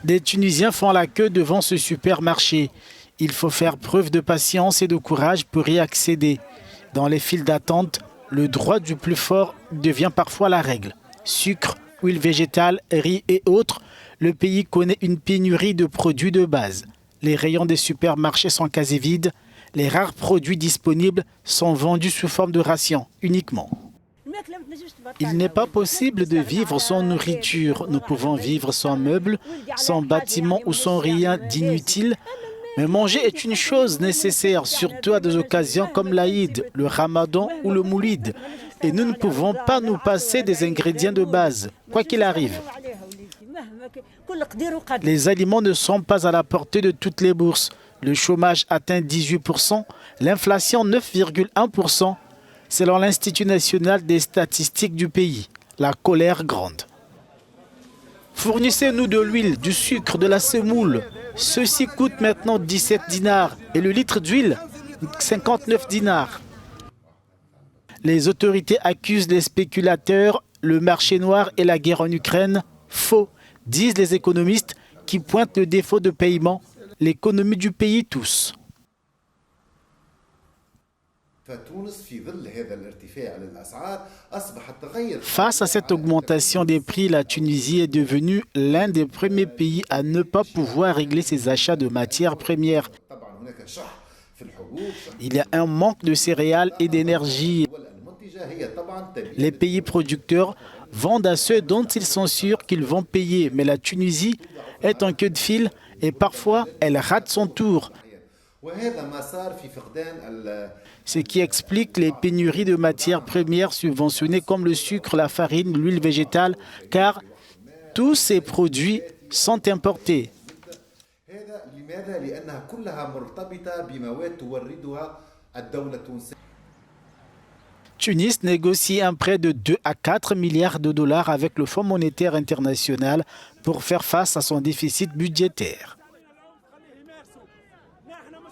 Des Tunisiens font la queue devant ce supermarché. Il faut faire preuve de patience et de courage pour y accéder. Dans les files d'attente, le droit du plus fort devient parfois la règle. Sucre, huile végétale, riz et autres, le pays connaît une pénurie de produits de base. Les rayons des supermarchés sont quasi vides. Les rares produits disponibles sont vendus sous forme de rations uniquement. Il n'est pas possible de vivre sans nourriture. Nous pouvons vivre sans meubles, sans bâtiments ou sans rien d'inutile. Mais manger est une chose nécessaire, surtout à des occasions comme l'Aïd, le Ramadan ou le Moulid. Et nous ne pouvons pas nous passer des ingrédients de base, quoi qu'il arrive. Les aliments ne sont pas à la portée de toutes les bourses. Le chômage atteint 18%, l'inflation 9,1%. Selon l'Institut national des statistiques du pays, la colère grande. Fournissez-nous de l'huile, du sucre, de la semoule. Ceci coûte maintenant 17 dinars et le litre d'huile, 59 dinars. Les autorités accusent les spéculateurs, le marché noir et la guerre en Ukraine. Faux, disent les économistes qui pointent le défaut de paiement. L'économie du pays tousse. Face à cette augmentation des prix, la Tunisie est devenue l'un des premiers pays à ne pas pouvoir régler ses achats de matières premières. Il y a un manque de céréales et d'énergie. Les pays producteurs vendent à ceux dont ils sont sûrs qu'ils vont payer, mais la Tunisie est en queue de file et parfois elle rate son tour. Ce qui explique les pénuries de matières premières subventionnées comme le sucre, la farine, l'huile végétale, car tous ces produits sont importés. Tunis négocie un prêt de 2 à 4 milliards de dollars avec le Fonds monétaire international pour faire face à son déficit budgétaire.